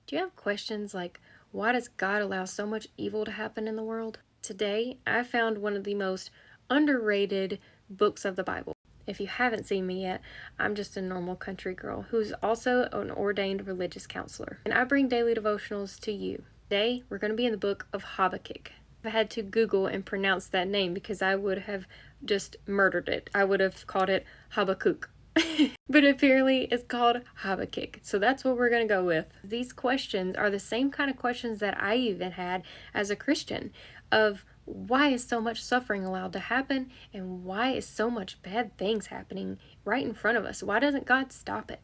Do you have questions like, why does God allow so much evil to happen in the world? Today, I found one of the most underrated books of the Bible. If you haven't seen me yet, I'm just a normal country girl who's also an ordained religious counselor. And I bring daily devotionals to you. Today, we're going to be in the book of Habakkuk. I had to Google and pronounce that name because I would have just murdered it. I would have called it Habakkuk. But apparently it's called Habakkuk. So that's what we're going to go with. These questions are the same kind of questions that I even had as a Christian of why is so much suffering allowed to happen and why is so much bad things happening right in front of us? Why doesn't God stop it?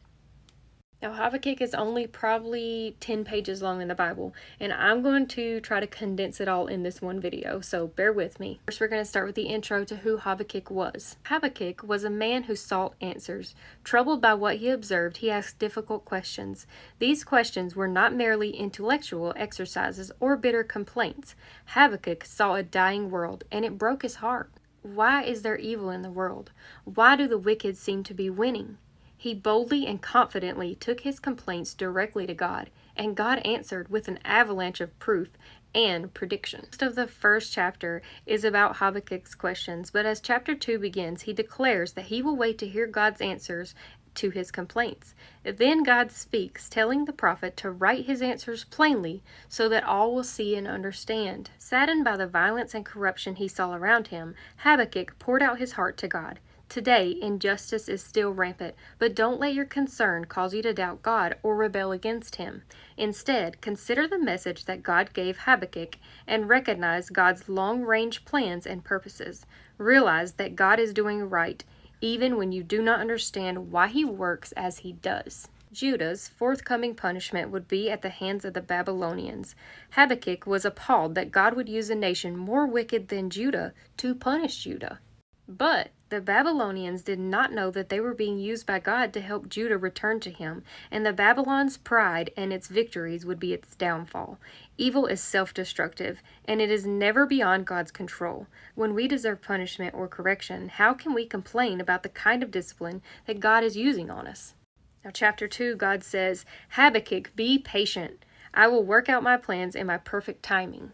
Now, Habakkuk is only probably 10 pages long in the Bible, and I'm going to try to condense it all in this one video, so bear with me. First, we're going to start with the intro to who Habakkuk was. Habakkuk was a man who sought answers. Troubled by what he observed, he asked difficult questions. These questions were not merely intellectual exercises or bitter complaints. Habakkuk saw a dying world, and it broke his heart. Why is there evil in the world? Why do the wicked seem to be winning? He boldly and confidently took his complaints directly to God, and God answered with an avalanche of proof and prediction. Most of the first chapter is about Habakkuk's questions, but as chapter 2 begins, he declares that he will wait to hear God's answers to his complaints. Then God speaks, telling the prophet to write his answers plainly so that all will see and understand. Saddened by the violence and corruption he saw around him, Habakkuk poured out his heart to God. Today, injustice is still rampant, but don't let your concern cause you to doubt God or rebel against Him. Instead, consider the message that God gave Habakkuk and recognize God's long-range plans and purposes. Realize that God is doing right, even when you do not understand why He works as He does. Judah's forthcoming punishment would be at the hands of the Babylonians. Habakkuk was appalled that God would use a nation more wicked than Judah to punish Judah. But the Babylonians did not know that they were being used by God to help Judah return to Him, and the Babylon's pride and its victories would be its downfall. Evil is self-destructive, and it is never beyond God's control. When we deserve punishment or correction, how can we complain about the kind of discipline that God is using on us? Now, chapter 2, God says, Habakkuk, be patient. I will work out my plans in my perfect timing.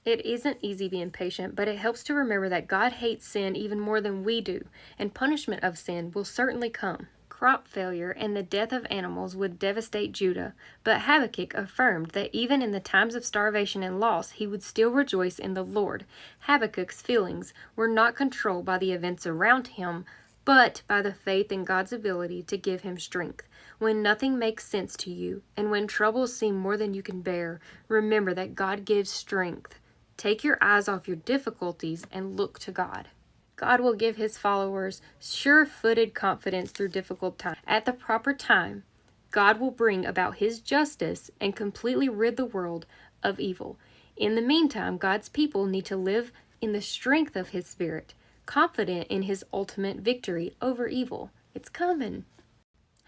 It isn't easy being patient, but it helps to remember that God hates sin even more than we do, and punishment of sin will certainly come. Crop failure and the death of animals would devastate Judah, but Habakkuk affirmed that even in the times of starvation and loss, he would still rejoice in the Lord. Habakkuk's feelings were not controlled by the events around him, but by the faith in God's ability to give him strength. When nothing makes sense to you, and when troubles seem more than you can bear, remember that God gives strength. Take your eyes off your difficulties and look to God. God will give His followers sure-footed confidence through difficult times. At the proper time, God will bring about His justice and completely rid the world of evil. In the meantime, God's people need to live in the strength of His Spirit, confident in His ultimate victory over evil. It's coming.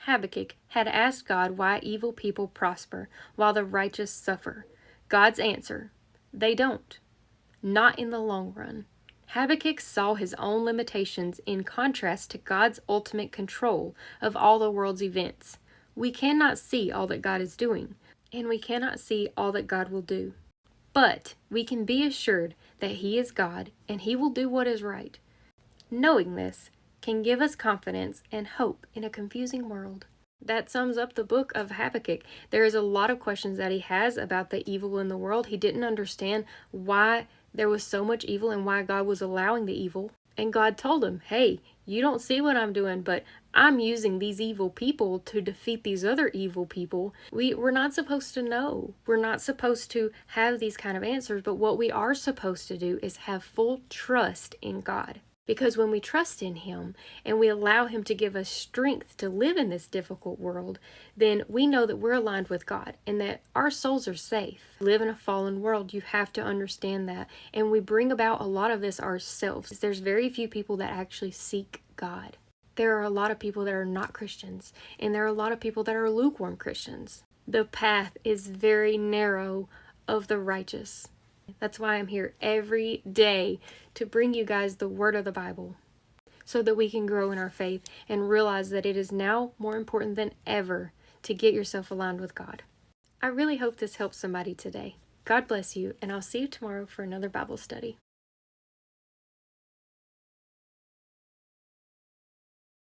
Habakkuk had asked God why evil people prosper while the righteous suffer. God's answer: they don't. Not in the long run. Habakkuk saw his own limitations in contrast to God's ultimate control of all the world's events. We cannot see all that God is doing, and we cannot see all that God will do. But we can be assured that He is God, and He will do what is right. Knowing this can give us confidence and hope in a confusing world. That sums up the book of Habakkuk. There is a lot of questions that he has about the evil in the world. He didn't understand why there was so much evil and why God was allowing the evil. And God told him, hey, you don't see what I'm doing, but I'm using these evil people to defeat these other evil people. We're not supposed to know. We're not supposed to have these kind of answers, but what we are supposed to do is have full trust in God. Because when we trust in Him and we allow Him to give us strength to live in this difficult world, then we know that we're aligned with God and that our souls are safe. Live in a fallen world, you have to understand that. And we bring about a lot of this ourselves. There's very few people that actually seek God. There are a lot of people that are not Christians, and there are a lot of people that are lukewarm Christians. The path is very narrow of the righteous. That's why I'm here every day to bring you guys the word of the Bible so that we can grow in our faith and realize that it is now more important than ever to get yourself aligned with God. I really hope this helps somebody today. God bless you, and I'll see you tomorrow for another Bible study.